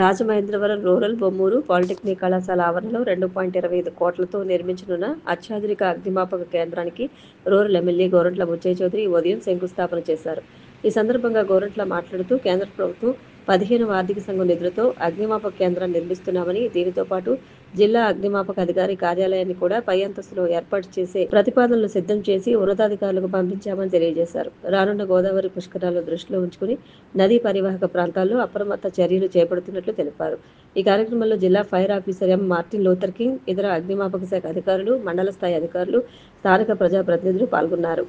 Rajamahendravaram rural Bommuru polytechnic కళాశాల ఆవరణలో 2.25 కోట్లతో నిర్మించనున్న అత్యాధునిక అగ్నిమాపక కేంద్రానికి రూరల్ ఎమ్మెల్యే గోరంట్ల బుచ్చయ్య చౌదరి ఉదయం శంకుస్థాపన చేశారు. ఈ సందర్భంగా గోరంట్ల మాట్లాడుతూ కేంద్ర ప్రభుత్వం 15వ ఆర్థిక సంఘం నిధులతో అగ్నిమాపక కేంద్రాన్ని నిర్మిస్తున్నామని, దీనితో పాటు జిల్లా అగ్నిమాపక అధికారి కార్యాలయాన్ని కూడా పై అంతస్తులో ఏర్పాటు చేసే ప్రతిపాదనలు సిద్ధం చేసి ఉన్నతాధికారులకు పంపించామని తెలియజేశారు. రానున్న గోదావరి పుష్కరాలను దృష్టిలో ఉంచుకుని నదీ పరివాహక ప్రాంతాల్లో అప్రమత్త చర్యలు చేపడుతున్నట్లు తెలిపారు. ఈ కార్యక్రమంలో జిల్లా fire officer M Martin Luther king, ఇతర అగ్నిమాపక శాఖ అధికారులు, మండల స్థాయి అధికారులు, స్థానిక ప్రజాప్రతినిధులు పాల్గొన్నారు.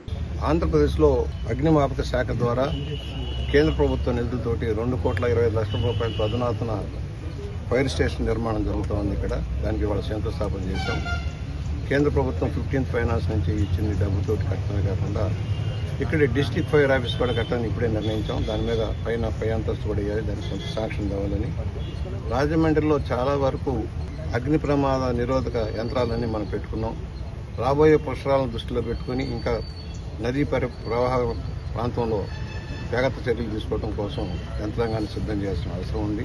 ఆంధ్రప్రదేశ్లో అగ్నిమాపక శాఖ ద్వారా కేంద్ర ప్రభుత్వ నిధులతోటి 2,25,00,000 రూపాయలతో అధునాతన ఫైర్ స్టేషన్ నిర్మాణం జరుగుతోంది. ఇక్కడ దానికి వాళ్ళ శంకుస్థాపన చేశాం. కేంద్ర ప్రభుత్వం 15th ఫైనాన్స్ నుంచి ఇచ్చిన డబ్బుతోటి కట్టడమే కాకుండా ఇక్కడ డిస్ట్రిక్ట్ ఫైర్ ఆఫీస్ కూడా కట్టాలని ఇప్పుడే నిర్ణయించాం. దాని మీద పై అంతస్తు కూడా వేయాలి, దానికి కొంత సాక్ష్యం కావాలని. రాజమండ్రిలో చాలా వరకు అగ్ని ప్రమాద నిరోధక యంత్రాలన్నీ మనం పెట్టుకున్నాం. రాబోయే పుష్కరాలను దృష్టిలో పెట్టుకుని ఇంకా నదీ ప్రవాహ ప్రాంతంలో జాగ్రత్త చర్యలు తీసుకోవడం కోసం యంత్రాంగాన్ని సిద్ధం చేయాల్సిన అవసరం ఉంది.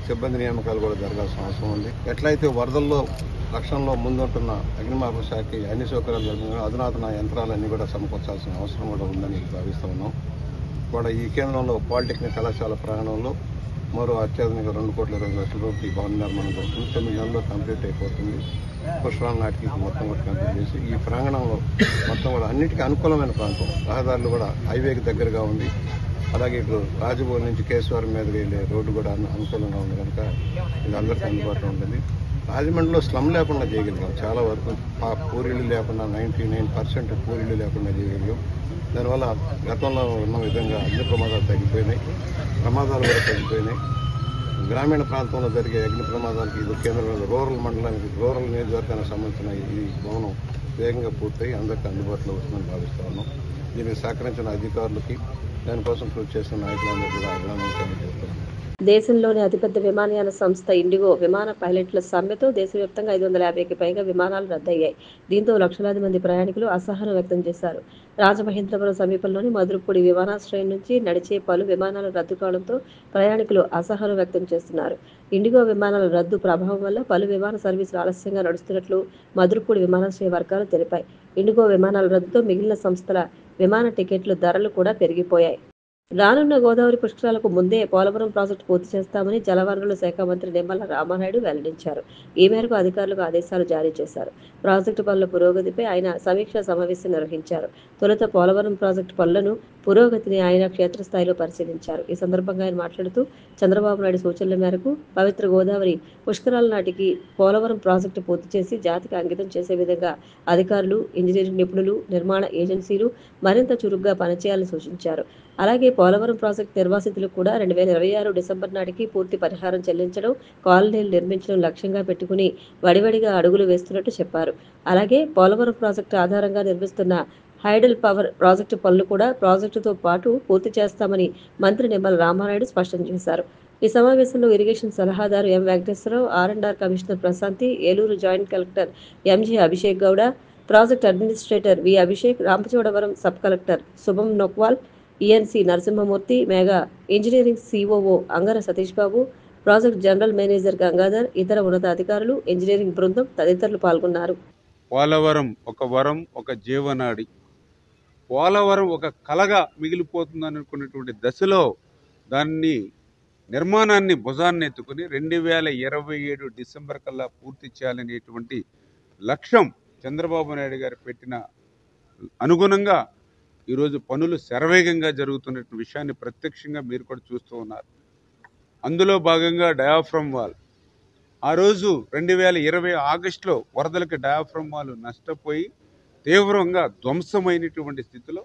సిబ్బంది నియామకాలు కూడా జరగాల్సిన అవసరం ఉంది. ఎట్లయితే వరదల్లో రక్షణలో ముందుంటున్న అగ్నిమాపక శాఖకి అన్ని సౌకర్యాలు జరుగుతున్నాయో అధునాతన యంత్రాలన్నీ కూడా సమకూర్చాల్సిన అవసరం కూడా ఉందని భావిస్తూ ఉన్నాం. కూడా ఈ కేంద్రంలో పాలిటెక్నిక్ కళాశాల ప్రాంగణంలో మరో అత్యాధునిక 2,20,00,000 రూపాయల భవన నిర్మాణం జరుగుతుంది. 9 నెలల్లో కంప్లీట్ అయిపోతుంది. పుష్కరాల నాటికి మొత్తం కూడా కంప్లీట్ చేసి ఈ ప్రాంగణంలో మొత్తం కూడా అన్నిటికీ అనుకూలమైన ప్రాంతం. రహదారులు కూడా హైవేకి దగ్గరగా ఉంది. అలాగే ఇప్పుడు రాజభవన్ నుంచి కేశవరం మీదకి వెళ్ళే రోడ్డు కూడా అనుకూలంగా ఉంది కనుక ఇది అందరికీ అందుబాటులో ఉంటుంది. రాజమండ్రిలో స్లమ్ లేకుండా చేయగలిగాం. చాలా వరకు పూరీలు లేకుండా 99% పూరీలు లేకుండా చేయగలిగాం. దానివల్ల గతంలో ఉన్న విధంగా అగ్ని ప్రమాదాలు తగ్గిపోయినాయి, ప్రమాదాలు కూడా తగ్గిపోయినాయి. గ్రామీణ ప్రాంతంలో జరిగే అగ్ని ప్రమాదాలకి ఇది కేంద్రంలో రూరల్ మండలానికి, రూరల్ నియోజకవర్గానికి సంబంధించిన ఈ భవనం వేగంగా పూర్తయి అందరికీ అందుబాటులో వస్తుందని భావిస్తా ఉన్నాం. దీనికి సహకరించిన అధికారులకి, దానికోసం కృషి చేసిన నాయకులందరూ కూడా అభినందనలు తెలియజేస్తున్నాం. దేశంలోని అతిపెద్ద విమానయాన సంస్థ ఇండిగో విమాన పైలట్ల సమ్మెతో దేశవ్యాప్తంగా 550కి పైగా విమానాలు రద్దయ్యాయి. దీంతో లక్షలాది మంది ప్రయాణికులు అసహనం వ్యక్తం చేశారు. రాజమహేంద్రవరం సమీపంలోని మధురపూడి విమానాశ్రయం నుంచి నడిచే పలు విమానాలు రద్దు కావడంతో ప్రయాణికులు అసహనం వ్యక్తం చేస్తున్నారు. ఇండిగో విమానాల రద్దు ప్రభావం వల్ల పలు విమాన సర్వీసులు ఆలస్యంగా నడుస్తున్నట్లు మధురపూడి విమానాశ్రయ వర్గాలు తెలిపాయి. ఇండిగో విమానాల రద్దుతో మిగిలిన సంస్థల విమాన టికెట్ల ధరలు కూడా పెరిగిపోయాయి. రానున్న గోదావరి పుష్కరాలకు ముందే పోలవరం ప్రాజెక్టు పూర్తి చేస్తామని జలవనరుల శాఖ మంత్రి నిమ్మల రామానాయుడు వెల్లడించారు. ఈ మేరకు అధికారులకు ఆదేశాలు జారీ చేశారు. ప్రాజెక్టు పనుల పురోగతిపై ఆయన సమీక్షా సమావేశం నిర్వహించారు. తొలుత పోలవరం ప్రాజెక్టు పనులను పురోగతిని ఆయన క్షేత్రస్థాయిలో పరిశీలించారు. ఈ సందర్భంగా ఆయన మాట్లాడుతూ చంద్రబాబు నాయుడు సూచనల మేరకు పవిత్ర గోదావరి పుష్కరాల నాటికి పోలవరం ప్రాజెక్టు పూర్తి చేసి జాతికి అంకితం చేసే విధంగా అధికారులు, ఇంజనీరింగ్ నిపుణులు, నిర్మాణ ఏజెన్సీలు మరింత చురుగ్గా పనిచేయాలని సూచించారు. అలాగే పోలవరం ప్రాజెక్టు నిర్వాసితులకు కూడా 2026 డిసెంబర్ నాటికి పూర్తి పరిహారం చెల్లించడం, కాలనీలు నిర్మించడం లక్ష్యంగా పెట్టుకుని వడివడిగా అడుగులు వేస్తున్నట్టు చెప్పారు. అలాగే పోలవరం ప్రాజెక్టు ఆధారంగా నిర్మిస్తున్న హైడల్ పవర్ ప్రాజెక్టు పనులు కూడా ప్రాజెక్టుతో పాటు పూర్తి చేస్తామని మంత్రి నిమ్మల రామానాయుడు స్పష్టం చేశారు. ఈ సమావేశంలో ఇరిగేషన్ సలహాదారు ఎం వెంకటేశ్వరరావు, ఆర్&ఆర్ commissioner Prashanti, Eluru joint collector MG Abhishek Gowda, project administrator V Abhishek, Ramachodavaram sub collector Shubham Nokwal, ENC Narasimhamurthy, mega engineering COO Angara Satish Babu, project general manager Gangadhar, ఇతర ఉన్నతాధికారులు, ఇంజనీరింగ్ బృందం తదితరులు పాల్గొన్నారు. పోలవరం ఒక వరం, ఒక జీవనాడి. పోలవరం ఒక కలగా మిగిలిపోతుందని అనుకున్నటువంటి దశలో దాన్ని నిర్మాణాన్ని భుజాన్ని ఎత్తుకుని 2027 డిసెంబర్ కల్లా పూర్తి చేయాలనేటువంటి లక్ష్యం చంద్రబాబు నాయుడు గారు పెట్టిన అనుగుణంగా ఈరోజు పనులు శరవేగంగా జరుగుతున్న విషయాన్ని ప్రత్యక్షంగా మీరు కూడా చూస్తూ ఉన్నారు. అందులో భాగంగా డయాఫ్రమ్ వాల్ ఆ రోజు 2020 ఆగస్టులో వరదలకి డయాఫ్రమ్ వాల్ నష్టపోయి తీవ్రంగా ధ్వంసమైనటువంటి స్థితిలో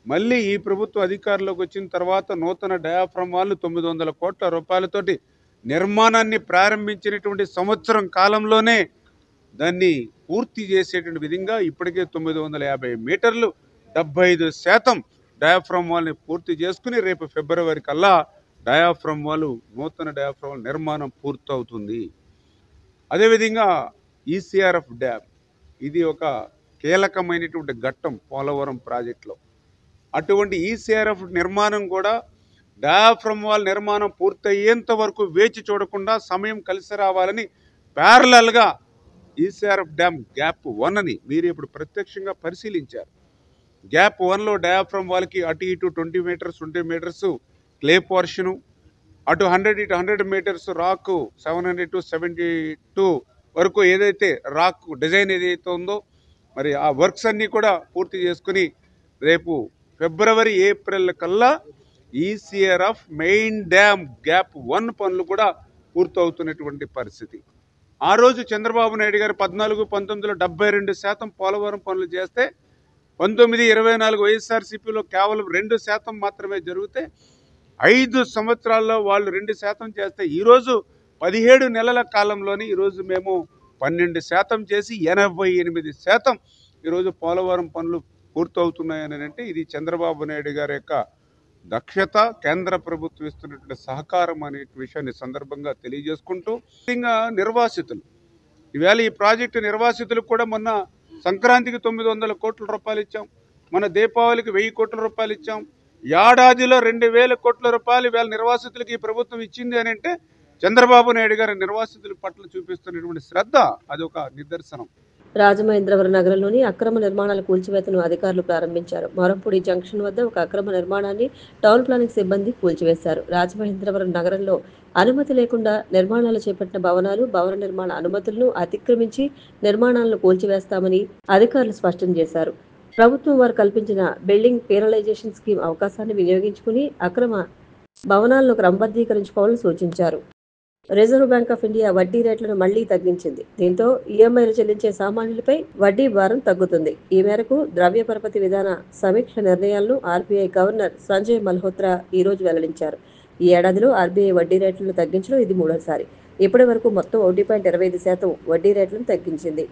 మళ్ళీ ఈ ప్రభుత్వ అధికారంలోకి వచ్చిన తర్వాత నూతన డయాఫ్రమ్ వాల్ 900 కోట్ల రూపాయలతోటి నిర్మాణాన్ని ప్రారంభించినటువంటి సంవత్సరం కాలంలోనే దాన్ని పూర్తి చేసేటువంటి విధంగా ఇప్పటికే 950 మీటర్లు 75% డయాఫ్రమ్ వాల్ని పూర్తి చేసుకుని రేపు ఫిబ్రవరి కల్లా డయాఫ్రమ్ వాల్, నూతన డయాఫ్రమ్ వాల్ నిర్మాణం పూర్తవుతుంది. అదేవిధంగా ఈసీఆర్ఎఫ్ డ్యామ్, ఇది ఒక కీలకమైనటువంటి ఘట్టం పోలవరం ప్రాజెక్టులో. అటువంటి ఈసీఆర్ఎఫ్ నిర్మాణం కూడా డయాఫ్రమ్ వాల్ నిర్మాణం పూర్తయ్యేంత వరకు వేచి చూడకుండా సమయం కలిసి రావాలని ప్యారలల్గా ఈసీఆర్ఎఫ్ డ్యామ్ గ్యాప్ 1ని మీరు ఇప్పుడు ప్రత్యక్షంగా పరిశీలించారు. గ్యాప్ 1లో డయాఫ్రమ్ వాల్కి అటు ఇటు 20 మీటర్స్ 20 మీటర్స్ క్లే పోర్షను, అటు 100 ఇటు 100 మీటర్స్ రాక్ 700 to 72 వరకు ఏదైతే రాక్ డిజైన్ ఏదైతే ఉందో మరి ఆ వర్క్స్ అన్నీ కూడా పూర్తి చేసుకుని రేపు ఫిబ్రవరి ఏప్రిల్ కల్లా ఈసీఆర్ఎఫ్ మెయిన్ డ్యామ్ గ్యాప్ 1 పనులు కూడా పూర్తవుతున్నటువంటి పరిస్థితి. ఆ రోజు చంద్రబాబు నాయుడు గారు 14-19లో 72% పోలవరం పనులు చేస్తే 19-24 వైఎస్ఆర్సీపీలో కేవలం 2% మాత్రమే జరిగితే 5 సంవత్సరాల్లో వాళ్ళు 2% చేస్తే ఈరోజు 17 నెలల కాలంలోని ఈరోజు మేము 12% చేసి 88% ఈరోజు పోలవరం పనులు పూర్తవుతున్నాయని అంటే ఇది చంద్రబాబు నాయుడు గారి యొక్క దక్షత, కేంద్ర ప్రభుత్వం ఇస్తున్నటువంటి సహకారం అనే విషయాన్ని సందర్భంగా తెలియజేసుకుంటూ ముఖ్యంగా నిర్వాసితులు ఈవేళ ఈ ప్రాజెక్టు నిర్వాసితులకు కూడా మొన్న సంక్రాంతికి 900 కోట్ల రూపాయలు ఇచ్చాం, మన దీపావళికి 1000 కోట్ల రూపాయలు ఇచ్చాం, ఏడాదిలో 2000 కోట్ల రూపాయలు ఈవేళ నిర్వాసితులకి ఈ ప్రభుత్వం ఇచ్చింది అని అంటే చంద్రబాబు నాయుడు గారి నిర్వాసితుల పట్ల చూపిస్తున్నటువంటి శ్రద్ధ అదొక నిదర్శనం. రాజమహేంద్రవరం నగరంలోని అక్రమ నిర్మాణాల కూల్చివేతను అధికారులు ప్రారంభించారు. మొరంపూడి జంక్షన్ వద్ద ఒక అక్రమ నిర్మాణాన్ని టౌన్ ప్లానింగ్ సిబ్బంది కూల్చివేశారు. రాజమహేంద్రవరం నగరంలో అనుమతి లేకుండా నిర్మాణాలు చేపట్టిన భవనాలు, భవన నిర్మాణ అనుమతులను అతిక్రమించి నిర్మాణాలను కూల్చివేస్తామని అధికారులు స్పష్టం చేశారు. ప్రభుత్వం వారు కల్పించిన బిల్డింగ్ పీనలైజేషన్ స్కీమ్ అవకాశాన్ని వినియోగించుకుని అక్రమ భవనాలను క్రమబద్ధీకరించుకోవాలని సూచించారు. రిజర్వ్ బ్యాంక్ ఆఫ్ ఇండియా వడ్డీ రేట్లను మళ్లీ తగ్గించింది. దీంతో ఈఎంఐలు చెల్లించే సామాన్యులపై వడ్డీ భారం తగ్గుతుంది. ఈ మేరకు ద్రవ్య పరపతి విధాన సమీక్ష నిర్ణయాలను ఆర్బీఐ గవర్నర్ సంజయ్ మల్హోత్రా ఈ రోజు వెల్లడించారు. ఈ ఏడాదిలో ఆర్బీఐ వడ్డీ రేట్లను తగ్గించడం ఇది మూడోసారి. ఇప్పటి వరకు మొత్తం 1.25% వడ్డీ రేట్లను తగ్గించింది.